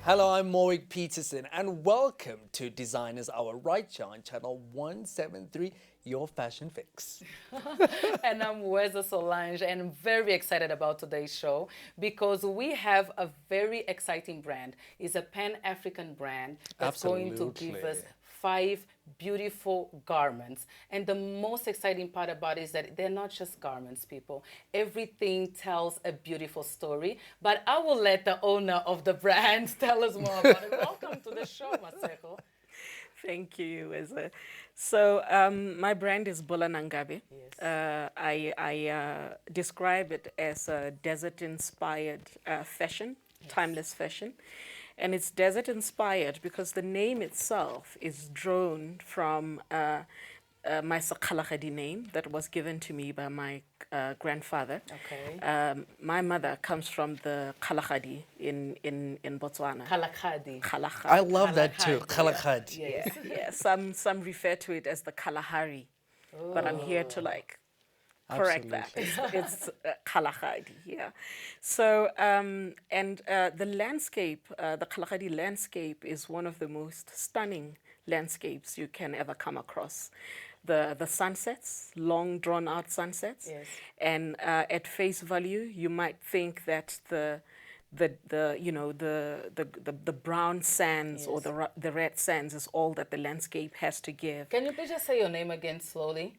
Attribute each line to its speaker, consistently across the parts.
Speaker 1: Hello, I'm Morik Peterson, and welcome to Designers Hour right here on channel 173, your fashion fix.
Speaker 2: And I'm Weza Solange, and I'm very excited about today's show because we have a very exciting brand. It's a Pan-African brand that's going to give us 5 beautiful garments. And the most exciting part about it is that they're not just garments, people. Everything tells a beautiful story. But I will let the owner of the brand tell us more about it. Welcome to the show, Masego.
Speaker 3: Thank you, Weza. So my brand is Bola Nangabe.
Speaker 2: Yes.
Speaker 3: I describe it as a desert-inspired fashion, timeless fashion. And it's desert-inspired because the name itself is drawn from my Kgalagadi name that was given to me by my grandfather.
Speaker 2: Okay.
Speaker 3: My mother comes from the Kgalagadi in Botswana.
Speaker 2: Kgalagadi.
Speaker 3: Kgalagadi.
Speaker 1: I love that too,
Speaker 2: Kgalagadi,
Speaker 1: Kgalagadi.
Speaker 2: Yes.
Speaker 3: Yeah, some refer to it as the Kalahari, but I'm here to correct that. It's Kgalagadi, yeah. So the landscape, the Kgalagadi landscape, is one of the most stunning landscapes you can ever come across. The sunsets, long drawn out sunsets,
Speaker 2: Yes.
Speaker 3: and at face value, you might think that the brown sands or
Speaker 2: Yes.
Speaker 3: the red sands is all that the landscape has to give.
Speaker 2: Can you please just say your name again slowly?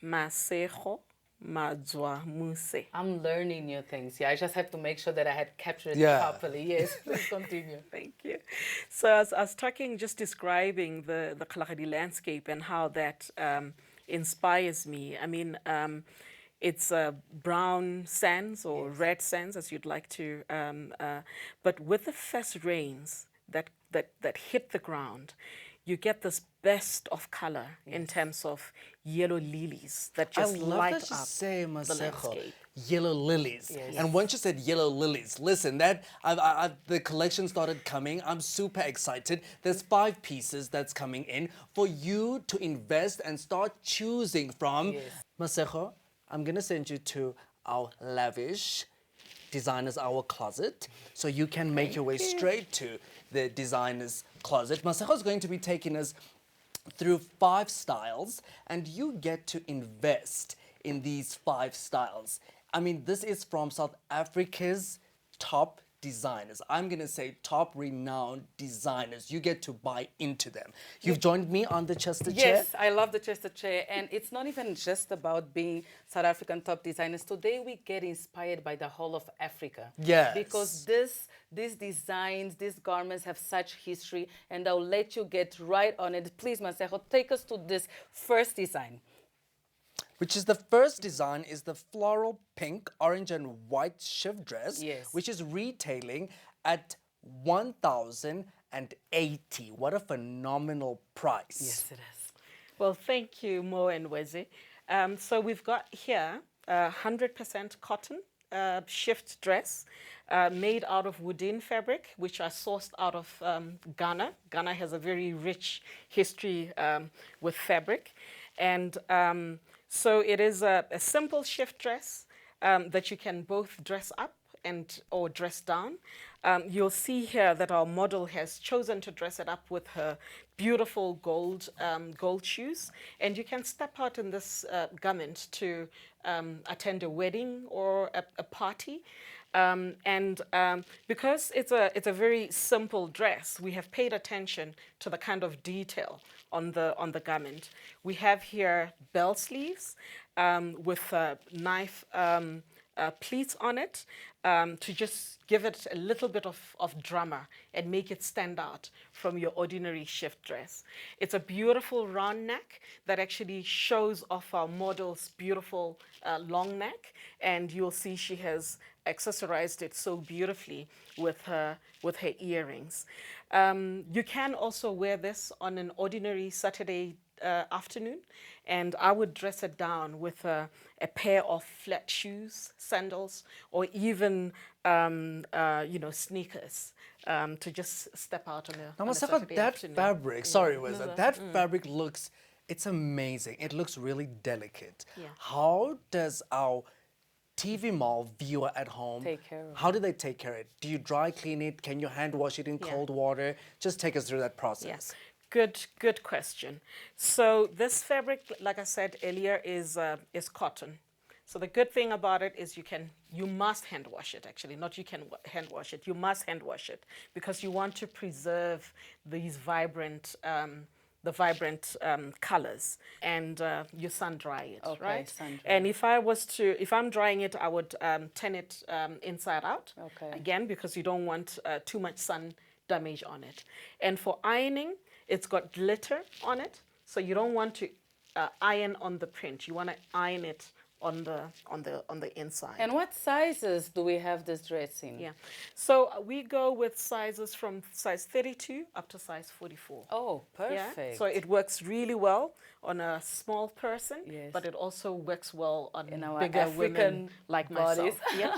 Speaker 3: Masego, Madzwamuse.
Speaker 2: I'm learning new things. Yeah, I just have to make sure that I had captured it
Speaker 1: Yeah.
Speaker 2: properly. Yes, please continue.
Speaker 3: Thank you. So as I was talking, just describing the Kgalagadi landscape and how that inspires me. I mean, it's brown sands or red sands, as you'd like to, but with the first rains that hit the ground, you get this burst of color in terms of yellow lilies that
Speaker 1: I
Speaker 3: just
Speaker 1: love
Speaker 3: light
Speaker 1: that you
Speaker 3: up
Speaker 1: say,
Speaker 3: the
Speaker 1: Masego,
Speaker 3: landscape.
Speaker 1: yellow lilies.
Speaker 2: Yes.
Speaker 1: And once you said yellow lilies, listen, the collection started coming. I'm super excited. There's 5 pieces that's coming in for you to invest and start choosing from.
Speaker 2: Yes.
Speaker 1: Masego, I'm going to send you to our lavish Designers Hour closet so you can make your way straight to the designer's closet. Masego is going to be taking us through 5 styles, and you get to invest in these 5 styles. I mean, this is from South Africa's top designers. I'm going to say top renowned designers. You get to buy into them. You've joined me on the Chester chair.
Speaker 2: Yes, I love the Chester chair. And it's not even just about being South African top designers. Today we get inspired by the whole of Africa.
Speaker 1: Yes.
Speaker 2: Because these designs, these garments have such history. And I'll let you get right on it. Please, Masego, take us to this first design.
Speaker 1: Which is the first design is the floral pink, orange and white shift dress,
Speaker 2: Yes.
Speaker 1: which is retailing at 1,080. What a phenomenal price.
Speaker 2: Yes, it is.
Speaker 3: Well, thank you, Mo and Wezi. So we've got here 100% cotton shift dress made out of Woodin fabric, which are sourced out of Ghana. Ghana has a very rich history with fabric. And so it is a simple shift dress that you can both dress up or dress down. You'll see here that our model has chosen to dress it up with her beautiful gold shoes, and you can step out in this garment to attend a wedding or a party. Because it's a very simple dress, we have paid attention to the kind of detail on the garment. We have here bell sleeves with knife pleats on it to just give it a little bit of drama and make it stand out from your ordinary shift dress. It's a beautiful round neck that actually shows off our model's beautiful long neck, and you'll see she has accessorized it so beautifully with her earrings. You can also wear this on an ordinary Saturday afternoon, and I would dress it down with a pair of flat shoes, sandals, or even sneakers to just step out on
Speaker 1: Now,
Speaker 3: a
Speaker 1: Masego,
Speaker 3: Saturday
Speaker 1: that
Speaker 3: afternoon.
Speaker 1: fabric, sorry, Weza, that fabric it's amazing. It looks really delicate.
Speaker 3: Yeah.
Speaker 1: How does our TV mall viewer at home,
Speaker 2: Take care of
Speaker 1: how do they take care of it? Do you dry clean it? Can you hand wash it in cold water? Just take us through that process.
Speaker 3: Yes. Good question. So this fabric, like I said earlier, is cotton. So the good thing about it is you must hand wash it, actually, not you can hand wash it, you must hand wash it, because you want to preserve these vibrant colors, and you sun dry it, right?
Speaker 2: Sun dry.
Speaker 3: And if I'm drying it, I would turn it inside out, again, because you don't want too much sun damage on it. And for ironing, it's got glitter on it, so you don't want to iron on the print. You want to iron it on the inside.
Speaker 2: And what sizes do we have this dress in?
Speaker 3: Yeah, so we go with sizes from size 32 up to size 44.
Speaker 2: Oh, perfect.
Speaker 3: Yeah? So it works really well on a small person,
Speaker 2: Yes.
Speaker 3: but it also works well on
Speaker 2: In our
Speaker 3: bigger women
Speaker 2: African
Speaker 3: like
Speaker 2: bodies.
Speaker 3: myself. Yeah.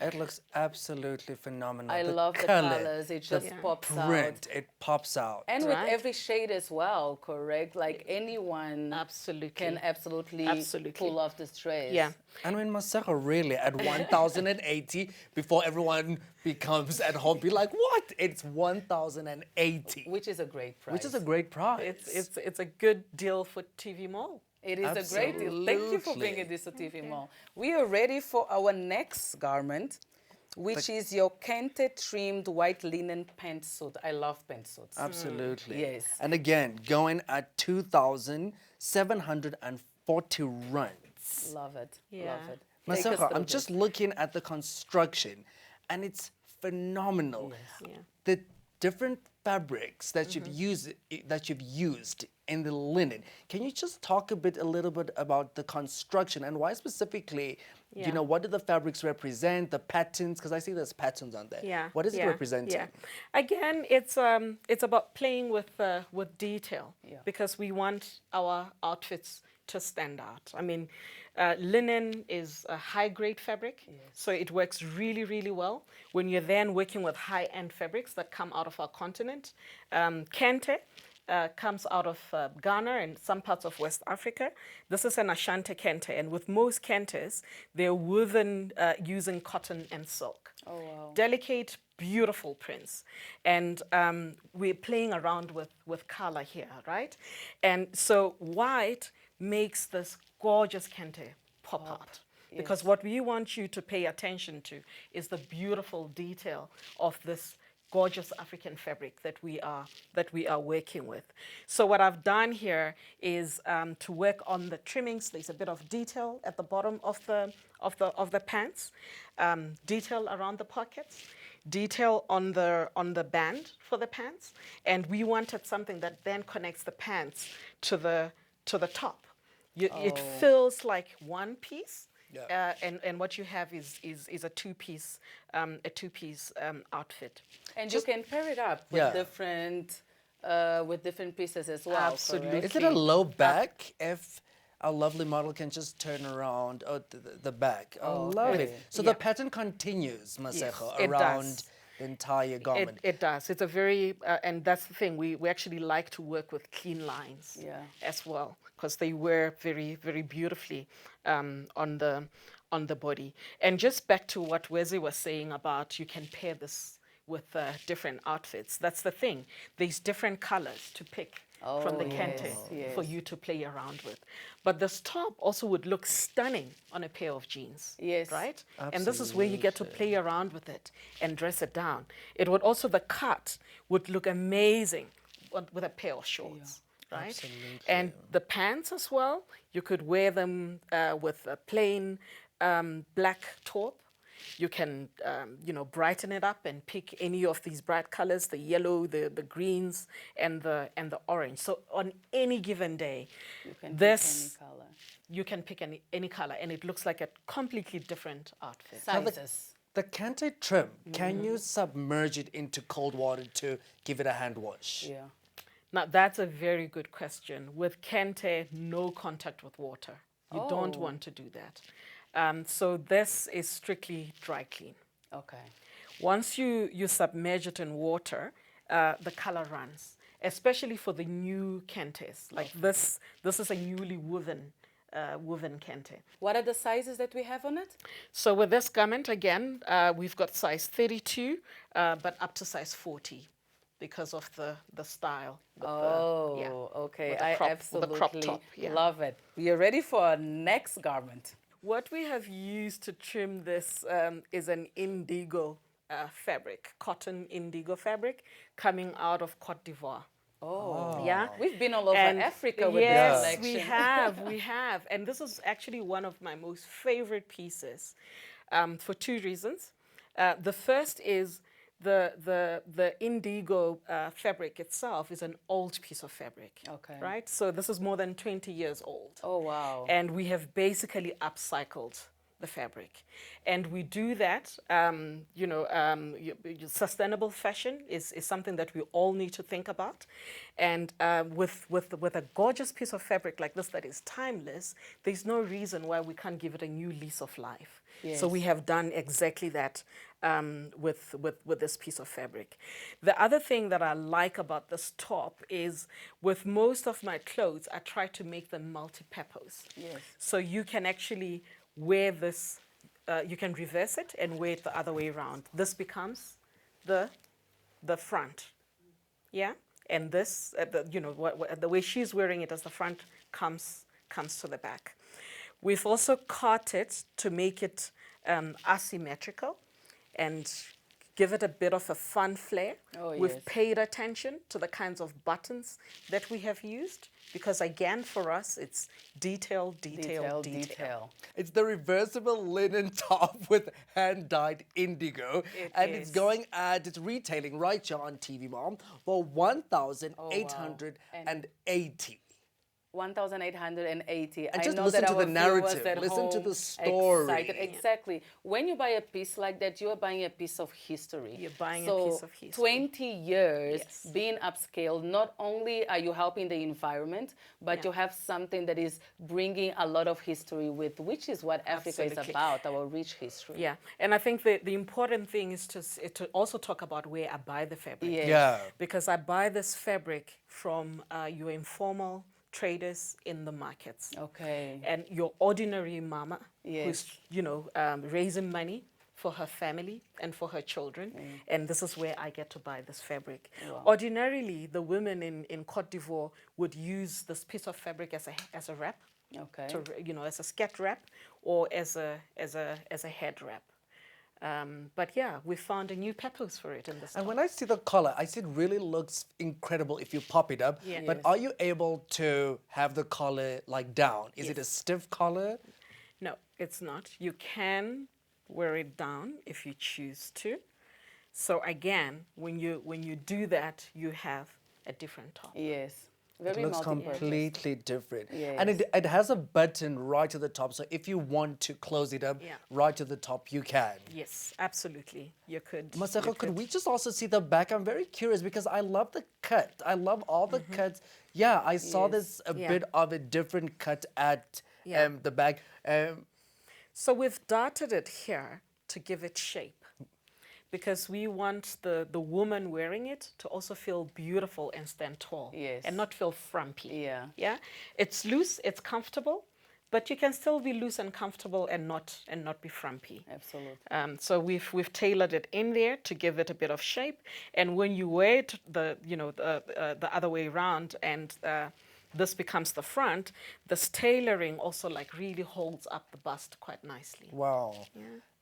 Speaker 1: It looks absolutely phenomenal.
Speaker 2: I love the
Speaker 1: color,
Speaker 2: colors. It just pops
Speaker 1: print,
Speaker 2: out.
Speaker 1: it pops out.
Speaker 2: And with
Speaker 3: Right.
Speaker 2: every shade as well, correct? Like anyone
Speaker 3: Absolutely.
Speaker 2: can absolutely pull off this dress.
Speaker 3: Yeah.
Speaker 1: And when Masego really at 1,080, before everyone becomes at home, be like, what? It's 1,080.
Speaker 2: Which is a great price.
Speaker 1: Which is a great price.
Speaker 3: It's a good deal for TV Mall.
Speaker 2: It is a great deal. Thank you for
Speaker 1: Absolutely.
Speaker 2: bringing this to TV Mall. We are ready for our next garment, which is your kente trimmed white linen pantsuit. I love pantsuits.
Speaker 1: Absolutely.
Speaker 2: Yes.
Speaker 1: And again, going at 2,740 runs.
Speaker 2: Love it.
Speaker 3: Yeah.
Speaker 2: Love it. Take us
Speaker 1: Masego,
Speaker 2: through
Speaker 1: I'm
Speaker 2: this.
Speaker 1: just looking at the construction, and it's phenomenal.
Speaker 3: Yeah.
Speaker 1: The different fabrics that you've used in the linen. Can you just talk a little bit about the construction and why specifically? You know, what do the fabrics represent? The patterns, because I see there's patterns on there.
Speaker 3: Yeah.
Speaker 1: What is it representing?
Speaker 3: Yeah. Again, it's about playing with detail, because we want our outfits to stand out. I mean, linen is a high-grade fabric, so it works really, really well when you're then working with high-end fabrics that come out of our continent. Kente comes out of Ghana and some parts of West Africa. This is an Ashanti kente, and with most kentes, they're woven using cotton and silk.
Speaker 2: Oh, wow.
Speaker 3: Delicate, beautiful prints. And we're playing around with color here, right? And so white makes this gorgeous kente pop out. Because what we want you to pay attention to is the beautiful detail of this gorgeous African fabric that we are working with. So what I've done here is to work on the trimmings. There's a bit of detail at the bottom of the pants, detail around the pockets, detail on the band for the pants, and we wanted something that then connects the pants to the top. It feels like one piece.
Speaker 1: Yeah.
Speaker 3: And what you have is a two-piece outfit.
Speaker 2: And you can pair it up with different pieces as well.
Speaker 3: Absolutely.
Speaker 2: correct?
Speaker 1: Is it a low back if our lovely model can just turn around the back? I love it. So the pattern continues, Masego,
Speaker 3: it
Speaker 1: around
Speaker 3: does.
Speaker 1: the entire garment.
Speaker 3: It does. It's a very, and that's the thing, we actually like to work with clean lines as well, because they wear very, very beautifully on the body. And just back to what Weze was saying about you can pair this with different outfits. That's the thing. There's different colors to pick from the kente for you to play around with. But this top also would look stunning on a pair of jeans.
Speaker 2: Yes.
Speaker 3: Right? And this is where you get to play around with it and dress it down. It would also, the cut would look amazing with a pair of shorts. Right?
Speaker 1: Absolutely.
Speaker 3: And the pants as well, you could wear them with a plain black top. You can, brighten it up and pick any of these bright colors, the yellow, the greens, and the orange. So on any given day,
Speaker 2: You can pick any color.
Speaker 3: you can pick any color, and it looks like a completely different outfit.
Speaker 2: Sizes.
Speaker 1: The kente trim, can you submerge it into cold water to give it a hand wash?
Speaker 2: Yeah.
Speaker 3: Now, that's a very good question. With kente, no contact with water. You don't want to do that. So this is strictly dry clean.
Speaker 2: Okay.
Speaker 3: Once you submerge it in water, the color runs, especially for the new kentes. Like this is a newly woven woven kente.
Speaker 2: What are the sizes that we have on it?
Speaker 3: So with this garment, again, we've got size 32, but up to size 40 because of the style. With
Speaker 2: Okay.
Speaker 3: with the
Speaker 2: I
Speaker 3: crop, with the crop
Speaker 2: absolutely
Speaker 3: top, yeah.
Speaker 2: love it. We are ready for our next garment.
Speaker 3: What we have used to trim this is an indigo fabric, cotton indigo fabric coming out of Cote d'Ivoire.
Speaker 2: Oh,
Speaker 3: Yeah,
Speaker 2: we've been all over
Speaker 3: and
Speaker 2: Africa with
Speaker 3: yes,
Speaker 2: this
Speaker 3: we
Speaker 2: collection.
Speaker 3: have, and this is actually one of my most favorite pieces, for two reasons. The first is the indigo fabric itself is an old piece of fabric.
Speaker 2: Okay.
Speaker 3: Right. So this is more than 20 years old.
Speaker 2: Oh, wow.
Speaker 3: And we have basically upcycled the fabric. And we do that, sustainable fashion is something that we all need to think about. And with a gorgeous piece of fabric like this that is timeless, there's no reason why we can't give it a new lease of life.
Speaker 2: Yes.
Speaker 3: So we have done exactly that with this piece of fabric. The other thing that I like about this top is with most of my clothes, I try to make them multi-purpose.
Speaker 2: Yes.
Speaker 3: So you can actually wear this, you can reverse it and wear it the other way around. This becomes the front, yeah? And this, the way she's wearing it as the front comes to the back. We've also cut it to make it asymmetrical and give it a bit of a fun flair.
Speaker 2: Oh,
Speaker 3: We've
Speaker 2: yes.
Speaker 3: paid attention to the kinds of buttons that we have used because, again, for us, it's detail, detail, detail.
Speaker 2: Detail.
Speaker 1: It's the reversible linen top with hand-dyed indigo. It's
Speaker 3: is.
Speaker 1: going at, it's retailing right here on TV Mom for 1,880.
Speaker 2: 1,880.
Speaker 1: And
Speaker 2: I
Speaker 1: just
Speaker 2: know
Speaker 1: listen
Speaker 2: that
Speaker 1: to
Speaker 2: our
Speaker 1: the narrative,
Speaker 2: viewers at
Speaker 1: listen to
Speaker 2: home
Speaker 1: the story.
Speaker 2: excited. Exactly. When you buy a piece like that, you are buying a piece of history.
Speaker 3: You're buying a
Speaker 2: So
Speaker 3: piece of history.
Speaker 2: 20 years
Speaker 3: Yes.
Speaker 2: being upscaled, not only are you helping the environment, but
Speaker 3: Yeah.
Speaker 2: you have something that is bringing a lot of history with, which is what Africa is
Speaker 3: Absolutely.
Speaker 2: about, our rich history.
Speaker 3: Yeah, and I think the important thing is to also talk about where I buy the fabric.
Speaker 2: Yes.
Speaker 1: Yeah.
Speaker 3: Because I buy this fabric from your informal traders in the markets.
Speaker 2: Okay.
Speaker 3: And your ordinary mama
Speaker 2: Yes.
Speaker 3: who's, raising money for her family and for her children. And this is where I get to buy this fabric.
Speaker 2: Wow.
Speaker 3: Ordinarily, the women in Cote d'Ivoire would use this piece of fabric as a wrap,
Speaker 2: Okay.
Speaker 3: as a skirt wrap or as a head wrap. But yeah, we found a new purpose for it in this.
Speaker 1: And
Speaker 3: top.
Speaker 1: when I see the color, I see it really looks incredible if you pop it up.
Speaker 3: Yeah.
Speaker 1: But
Speaker 2: Yes.
Speaker 1: are you able to have the collar like down? Is it a
Speaker 3: Yes.
Speaker 1: stiff collar?
Speaker 3: No, it's not. You can wear it down if you choose to. So again, when you do that, you have a different top.
Speaker 2: Yes.
Speaker 1: It
Speaker 2: Very
Speaker 1: looks
Speaker 2: multi-purpose.
Speaker 1: completely different.
Speaker 2: Yes.
Speaker 1: And it has a button right to the top. So if you want to close it up
Speaker 3: Yeah.
Speaker 1: right to the top, you can.
Speaker 3: Yes, absolutely. You could.
Speaker 1: Masego,
Speaker 3: you
Speaker 1: could we just also see the back? I'm very curious because I love the cut. I love all the cuts. Yeah, I saw
Speaker 2: Yes.
Speaker 1: this a
Speaker 3: Yeah.
Speaker 1: bit of a different cut at
Speaker 3: Yeah.
Speaker 1: the back.
Speaker 3: So we've darted it here to give it shape because we want the woman wearing it to also feel beautiful and stand tall.
Speaker 2: Yes.
Speaker 3: And not feel frumpy.
Speaker 2: Yeah.
Speaker 3: Yeah. It's loose, it's comfortable, but you can still be loose and comfortable and not be frumpy.
Speaker 2: Absolutely.
Speaker 3: So we've tailored it in there to give it a bit of shape, and when you wear it the other way around and this becomes the front, this tailoring also like really holds up the bust quite nicely.
Speaker 1: Wow.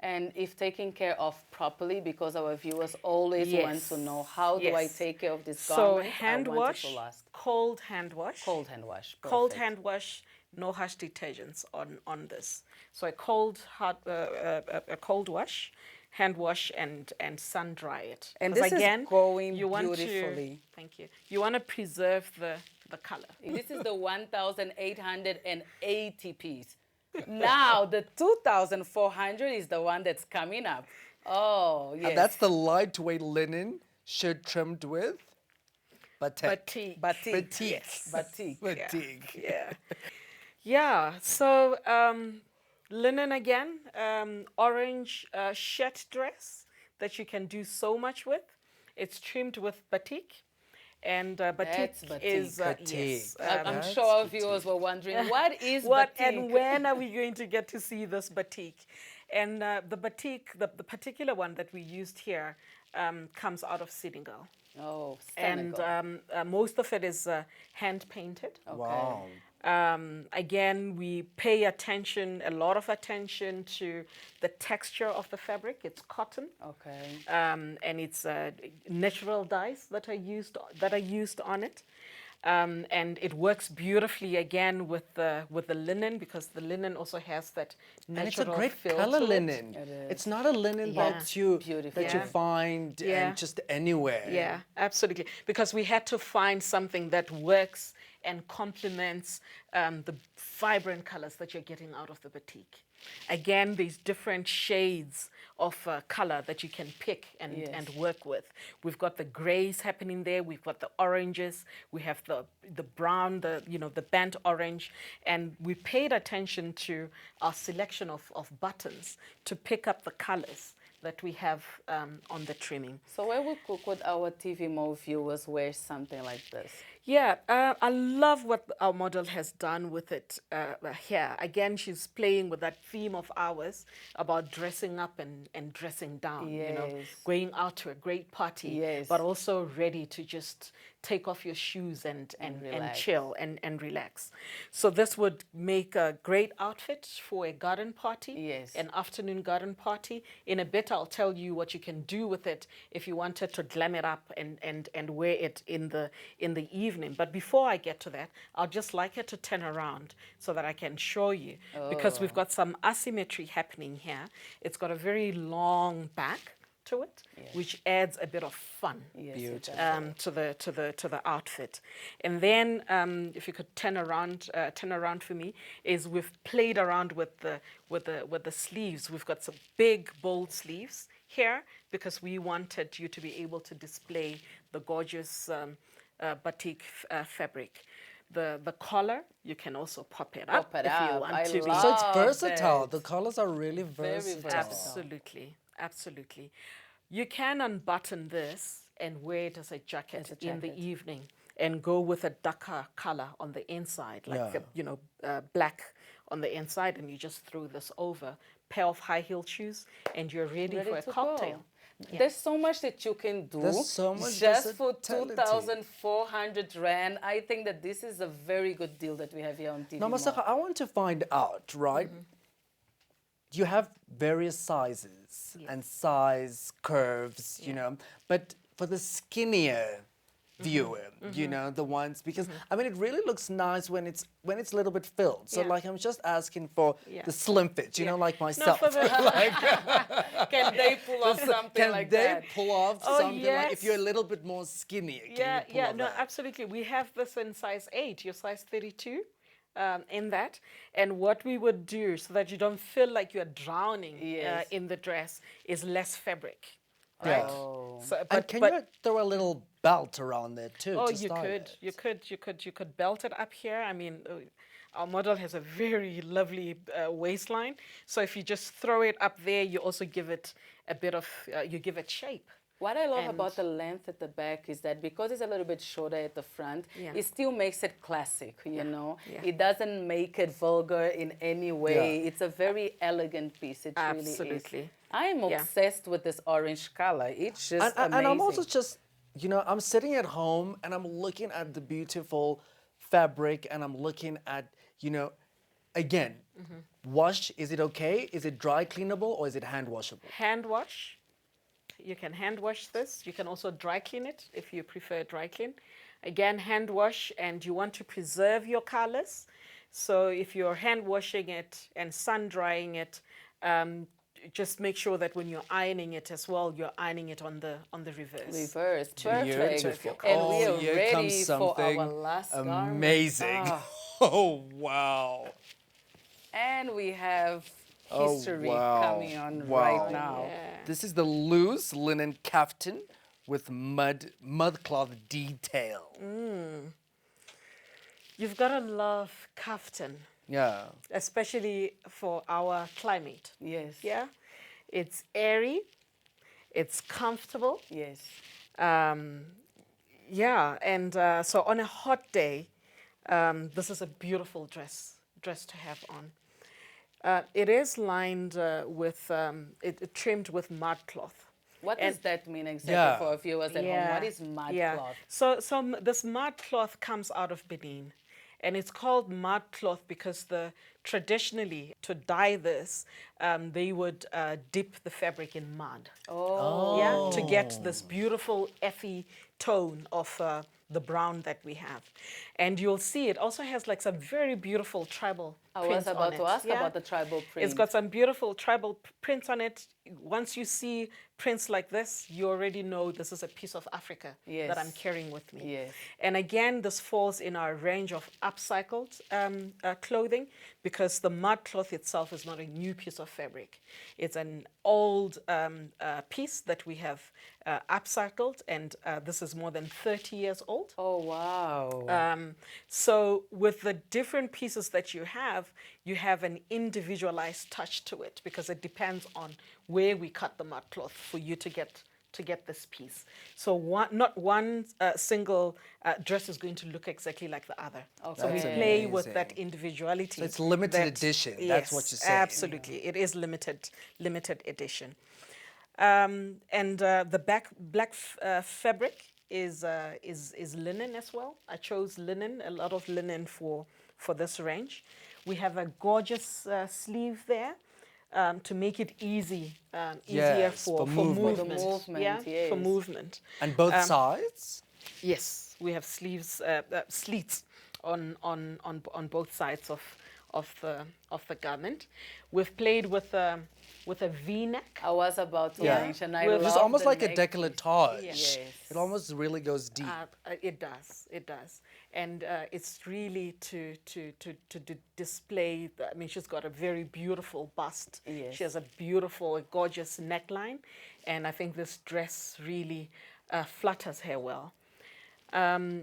Speaker 2: And if taken care of properly, because our viewers always want
Speaker 3: Yes.
Speaker 2: to know, how do I
Speaker 3: Yes.
Speaker 2: take care of this
Speaker 3: So
Speaker 2: garment?
Speaker 3: hand
Speaker 2: I want
Speaker 3: wash,
Speaker 2: it to last.
Speaker 3: cold hand wash.
Speaker 2: Cold hand wash.
Speaker 3: Cold
Speaker 2: Perfect.
Speaker 3: hand wash, no harsh detergents on this. So a cold wash, hand wash, and sun dry it.
Speaker 2: And
Speaker 3: 'Cause
Speaker 2: this is going
Speaker 3: you want
Speaker 2: beautifully.
Speaker 3: Thank you. You want to preserve the color.
Speaker 2: This is the 1,880 piece. Now the 2,400 is the one that's coming up. Oh, yes.
Speaker 1: And that's the lightweight linen shirt trimmed with batik.
Speaker 3: Batik.
Speaker 2: batik.
Speaker 1: Batik.
Speaker 2: Yes, batik.
Speaker 1: Batik.
Speaker 3: Yeah. Yeah. So linen again, orange shirt dress that you can do so much with. It's trimmed with batik. And batik
Speaker 2: That's batik.
Speaker 3: is
Speaker 1: Batik.
Speaker 3: yes.
Speaker 2: I'm
Speaker 1: That's
Speaker 2: sure our viewers were wondering, what is
Speaker 3: What
Speaker 2: batik?
Speaker 3: and when are we going to get to see this batik? And the batik, the particular one that we used here, comes out of Senegal.
Speaker 2: Oh,
Speaker 3: And
Speaker 2: Senegal.
Speaker 3: most of it is hand painted.
Speaker 1: Wow.
Speaker 3: Again, we pay attention, a lot of attention to the texture of the fabric. It's cotton.
Speaker 2: Okay.
Speaker 3: And it's natural dyes that are used on it. And it works beautifully again with the linen, because the linen also has that natural
Speaker 1: And it's a great
Speaker 3: feel
Speaker 1: color
Speaker 3: to it.
Speaker 1: linen.
Speaker 2: It is.
Speaker 1: It's not a linen that you
Speaker 2: Beautiful.
Speaker 1: that you
Speaker 3: Yeah.
Speaker 1: find
Speaker 3: Yeah.
Speaker 1: just anywhere.
Speaker 3: Yeah, absolutely. Because we had to find something that works and complements the vibrant colors that you're getting out of the batik. Again, there's different shades of color that you can pick and work with. We've got the grays happening there. We've got the oranges. We have the brown, the burnt orange, and we paid attention to our selection of buttons to pick up the colors that we have on the trimming.
Speaker 2: So where could our TV Mo viewers wear something like this?
Speaker 3: Yeah, I love what our model has done with it here. Again, she's playing with that theme of ours about dressing up and dressing down,
Speaker 2: Yes.
Speaker 3: going out to a great party,
Speaker 2: Yes.
Speaker 3: but also ready to just take off your shoes and
Speaker 2: relax.
Speaker 3: chill and relax. So this would make a great outfit for a garden party,
Speaker 2: Yes.
Speaker 3: an afternoon garden party. In a bit, I'll tell you what you can do with it if you wanted to glam it up and wear it in the evening. But before I get to that, I'd just like it to turn around so that I can show you, because we've got some asymmetry happening here. It's got a very long back to it, which adds a bit of fun.
Speaker 2: Yes,
Speaker 1: Beautiful.
Speaker 3: To the outfit. And then if you could turn around for me, is we've played around with the sleeves. We've got some big bold sleeves here because we wanted you to be able to display the gorgeous batik fabric. The collar, you can also pop it up
Speaker 2: Pop it
Speaker 3: if you
Speaker 2: up.
Speaker 3: want
Speaker 2: I
Speaker 3: to be.
Speaker 1: So it's
Speaker 2: love
Speaker 1: versatile.
Speaker 2: it.
Speaker 1: The colors are really versatile.
Speaker 2: versatile.
Speaker 3: Absolutely, absolutely. You can unbutton this and wear it as a jacket, in the evening, and go with a darker color on the inside, like black on the inside, and you just throw this over, pair of high heel shoes, and you're ready for a
Speaker 2: to
Speaker 3: cocktail.
Speaker 2: go. There's so much that you can do.
Speaker 1: There's so much
Speaker 2: just for
Speaker 1: versatility.
Speaker 2: 2,400 Rand. I think that this is a very good deal that we have here on TV.
Speaker 1: Now, Masego, I want to find out, right? You have various sizes and size curves, you know, but for the skinnier viewer, you know, the ones, because I mean, it really looks nice when it's a little bit filled. So
Speaker 3: Yeah.
Speaker 1: like, I'm just asking for
Speaker 3: Yeah.
Speaker 1: the slim fit, you know, like myself.
Speaker 3: for the-
Speaker 2: Can they pull off something
Speaker 1: Can
Speaker 2: like
Speaker 1: they
Speaker 2: that?
Speaker 1: pull off
Speaker 3: Oh,
Speaker 1: something like if
Speaker 3: yes.
Speaker 1: you're a little bit more skinny? Can
Speaker 3: Yeah,
Speaker 1: you pull
Speaker 3: yeah,
Speaker 1: off
Speaker 3: no,
Speaker 1: that?
Speaker 3: absolutely. We have this in size 8, your size 32. In that, and what we would do so that you don't feel like you're drowning
Speaker 2: Yes.
Speaker 3: in the dress is less fabric.
Speaker 1: Yeah.
Speaker 2: Oh.
Speaker 3: So,
Speaker 1: And can you throw a little belt around there too?
Speaker 3: Oh,
Speaker 1: to
Speaker 3: you
Speaker 1: style
Speaker 3: could,
Speaker 1: it?
Speaker 3: you could belt it up here. I mean, our model has a very lovely waistline. So if you just throw it up there, you also give it a bit of, you give it shape.
Speaker 2: What I love
Speaker 3: And-
Speaker 2: about the length at the back is that because it's a little bit shorter at the front,
Speaker 3: Yeah.
Speaker 2: it still makes it classic, you know?
Speaker 3: yeah.
Speaker 2: It doesn't make it vulgar in any way.
Speaker 1: Yeah.
Speaker 2: It's a very elegant piece. It really is.
Speaker 3: Absolutely.
Speaker 2: I am
Speaker 3: Yeah.
Speaker 2: obsessed with this orange color. It's just amazing.
Speaker 1: And I'm also just, you know, I'm sitting at home and I'm looking at the beautiful fabric and I'm looking at, you know, again, wash, is it okay? Is it dry cleanable or is it hand washable?
Speaker 3: Hand wash. You can hand wash this. You can also dry clean it if you prefer dry clean. Again, hand wash, and you want to preserve your colors. So if you're hand washing it and sun drying it, just make sure that when you're ironing it as well, you're ironing it on the reverse.
Speaker 2: Reverse, perfect.
Speaker 1: Beautiful.
Speaker 2: And
Speaker 1: Oh,
Speaker 2: we are
Speaker 1: here
Speaker 2: ready
Speaker 1: comes
Speaker 2: for
Speaker 1: something
Speaker 2: our last garment.
Speaker 1: amazing.
Speaker 2: Ah.
Speaker 1: Oh, wow.
Speaker 2: And we have
Speaker 1: Oh,
Speaker 2: history
Speaker 1: wow.
Speaker 2: coming on
Speaker 1: Wow.
Speaker 2: right now.
Speaker 3: Yeah.
Speaker 1: This is the loose linen kaftan with mud cloth detail.
Speaker 3: You've got to love kaftan,
Speaker 1: Yeah.
Speaker 3: especially for our climate.
Speaker 2: Yes.
Speaker 3: Yeah, it's airy, it's comfortable.
Speaker 2: Yes.
Speaker 3: Yeah, and so on a hot day, this is a beautiful dress to have on. It is lined it trimmed with mud cloth.
Speaker 2: What
Speaker 3: And-
Speaker 2: does that mean exactly
Speaker 1: Yeah.
Speaker 2: for our viewers at home? What is mud cloth?
Speaker 3: So this mud cloth comes out of Benin, and it's called mud cloth because traditionally to dye this, they would dip the fabric in mud.
Speaker 2: Oh.
Speaker 3: Yeah, to get this beautiful earthy tone of the brown that we have. And you'll see it also has like some very beautiful tribal
Speaker 2: I was
Speaker 3: prints on
Speaker 2: about
Speaker 3: it.
Speaker 2: to ask
Speaker 3: Yeah.
Speaker 2: about the tribal print.
Speaker 3: It's got some beautiful tribal prints on it. Once you see prints like this, you already know this is a piece of Africa that I'm
Speaker 2: Yes.
Speaker 3: carrying with me.
Speaker 2: Yes.
Speaker 3: And again, this falls in our range of upcycled clothing because the mud cloth itself is not a new piece of fabric. It's an old piece that we have upcycled, and this is more than 30 years old.
Speaker 2: Oh, wow.
Speaker 3: So with the different pieces that you have an individualized touch to it because it depends on where we cut the mud cloth for you to get this piece. So not one single dress is going to look exactly like the other. So we
Speaker 2: That's
Speaker 3: play with
Speaker 1: amazing.
Speaker 3: that individuality.
Speaker 1: So it's limited
Speaker 3: that-
Speaker 1: edition.
Speaker 3: Yes,
Speaker 1: That's what you're saying.
Speaker 3: absolutely. It is limited edition. And the black fabric is linen as well. I chose linen, a lot of linen for this range. We have a gorgeous sleeve there to make it easier
Speaker 1: Yes,
Speaker 3: for
Speaker 1: for movement.
Speaker 2: For movement,
Speaker 3: yeah,
Speaker 2: yes.
Speaker 3: for movement.
Speaker 1: And both sides?
Speaker 3: Yes, we have slits on both sides of the garment. We've played with a V-neck.
Speaker 2: I was about to
Speaker 1: Yeah.
Speaker 2: mention. I
Speaker 1: Which is
Speaker 2: love
Speaker 1: almost
Speaker 2: the
Speaker 1: like a
Speaker 2: neck.
Speaker 1: décolletage.
Speaker 2: Yes.
Speaker 1: It almost really goes deep.
Speaker 3: It does, and it's really to display. I mean, she's got a very beautiful bust.
Speaker 2: Yes.
Speaker 3: She has a beautiful, gorgeous neckline, and I think this dress really flatters her well.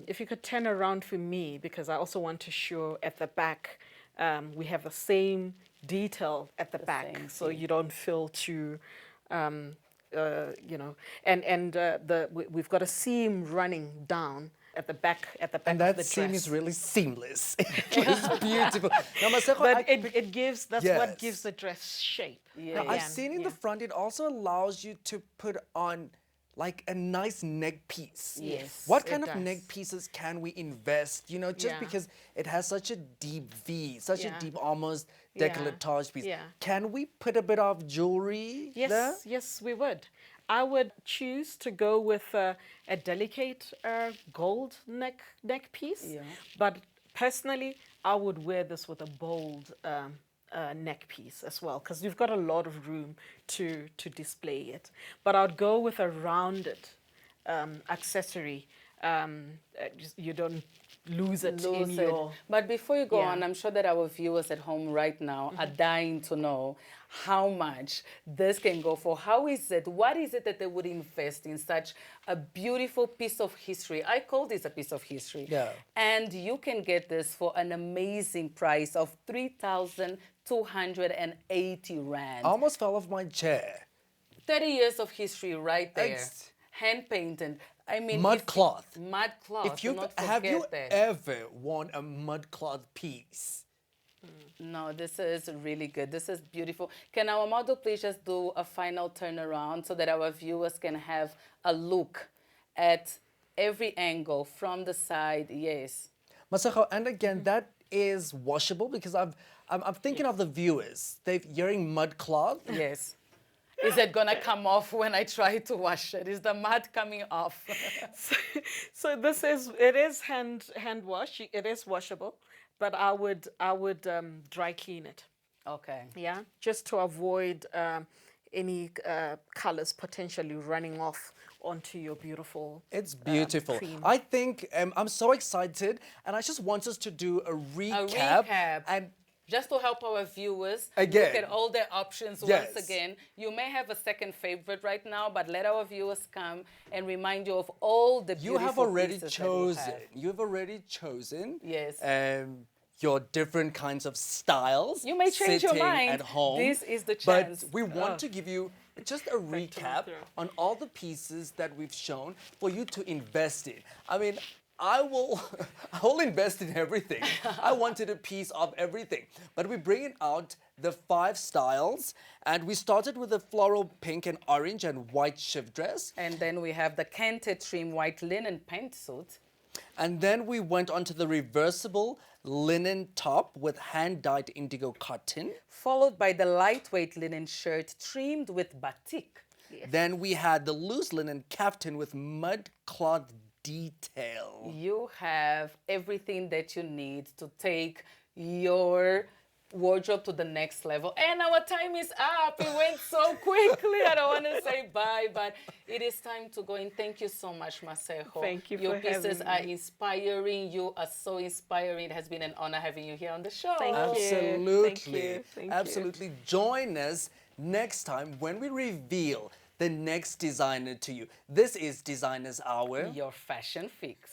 Speaker 3: If you could turn around for me, because I also want to show at the back, we have the same detail at the back,
Speaker 2: same
Speaker 3: so you don't feel too, we've got a seam running down at the back
Speaker 1: And
Speaker 3: of the
Speaker 1: that
Speaker 3: dress.
Speaker 1: seam is really seamless. It's beautiful. Now, Masego,
Speaker 3: But it gives, that's what
Speaker 1: Yes.
Speaker 3: gives the dress shape.
Speaker 2: Yeah.
Speaker 1: Now, I've
Speaker 3: Again,
Speaker 1: seen in the front, it also allows you to put on like a nice neck piece.
Speaker 2: Yes,
Speaker 1: What
Speaker 3: it
Speaker 1: kind of
Speaker 3: does.
Speaker 1: neck pieces can we invest? You know, just
Speaker 3: Yeah.
Speaker 1: because it has such a deep V, such a
Speaker 3: Yeah.
Speaker 1: deep, almost
Speaker 3: Yeah.
Speaker 1: décolletage piece.
Speaker 3: Yeah.
Speaker 1: Can we put a bit of jewelry there?
Speaker 3: Yes, we would. I would choose to go with a delicate gold neck piece.
Speaker 2: Yeah.
Speaker 3: But personally, I would wear this with a bold neck piece as well, because you've got a lot of room to display it. But I'd go with a rounded accessory. You don't lose it in
Speaker 2: Lose it.
Speaker 3: your...
Speaker 2: But before you go
Speaker 3: Yeah.
Speaker 2: on, I'm sure that our viewers at home right now are dying to know how much this can go for. How is it? What is it that they would invest in such a beautiful piece of history? I call this a piece of history.
Speaker 1: Yeah.
Speaker 2: And you can get this for an amazing price of 3,280 rand.
Speaker 1: I almost fell off my chair.
Speaker 2: 30 years of history right there.
Speaker 1: Ex-
Speaker 2: Hand painted. I mean,
Speaker 1: Mud
Speaker 2: if-
Speaker 1: cloth.
Speaker 2: Mud cloth.
Speaker 1: If you
Speaker 2: do not
Speaker 1: have you
Speaker 2: forget that.
Speaker 1: ever worn a mud cloth piece?
Speaker 2: No, this is really good. This is beautiful. Can our model please just do a final turnaround so that our viewers can have a look at every angle from the side? Yes.
Speaker 1: Masego, and again, that is washable because I'm thinking of the viewers. They're hearing mud cloth.
Speaker 2: Yes. Is it gonna come off when I try to wash it? Is the mud coming off?
Speaker 3: So it is hand wash. It is washable, but I would dry clean it.
Speaker 2: Okay.
Speaker 3: Yeah, just to avoid any colors potentially running off onto your beautiful.
Speaker 1: It's beautiful.
Speaker 3: cream.
Speaker 1: I think I'm so excited, and I just want us to do a recap. And
Speaker 2: Just to help our viewers
Speaker 1: Again.
Speaker 2: look at all their options
Speaker 1: Yes.
Speaker 2: once again. You may have a second favorite right now, but let our viewers come and remind you of all the
Speaker 1: you
Speaker 2: beautiful
Speaker 1: have already
Speaker 2: pieces
Speaker 1: chosen.
Speaker 2: that you have.
Speaker 1: You have already chosen.
Speaker 2: Yes.
Speaker 1: Your different kinds of styles.
Speaker 2: You may change your
Speaker 1: sitting
Speaker 2: mind.
Speaker 1: at home.
Speaker 2: This is the chance.
Speaker 1: But we want to give you just a recap on all the pieces that we've shown for you to invest in. I mean, I will invest in everything. I wanted a piece of everything. But we're bringing out the 5 styles. And we started with the floral pink and orange and white shift dress.
Speaker 2: And then we have the canted trim white linen pantsuit.
Speaker 1: And then we went on to the reversible linen top with hand-dyed indigo cotton.
Speaker 2: Followed by the lightweight linen shirt trimmed with batik.
Speaker 3: Yes.
Speaker 1: Then we had the loose linen kaftan with mud cloth detail.
Speaker 2: You have everything that you need to take your wardrobe to the next level. And our time is up. It went so quickly. I don't want to say bye, but it is time to go. And thank you so much, Masego.
Speaker 3: Thank you
Speaker 2: Your
Speaker 3: for having
Speaker 2: pieces are inspiring. You are so inspiring. It has been an honor having you here on the show.
Speaker 3: Thank you.
Speaker 1: Absolutely.
Speaker 3: Thank you.
Speaker 1: Absolutely. Join us next time when we reveal the next designer to you. This is Designers Hour.
Speaker 2: Your fashion fix.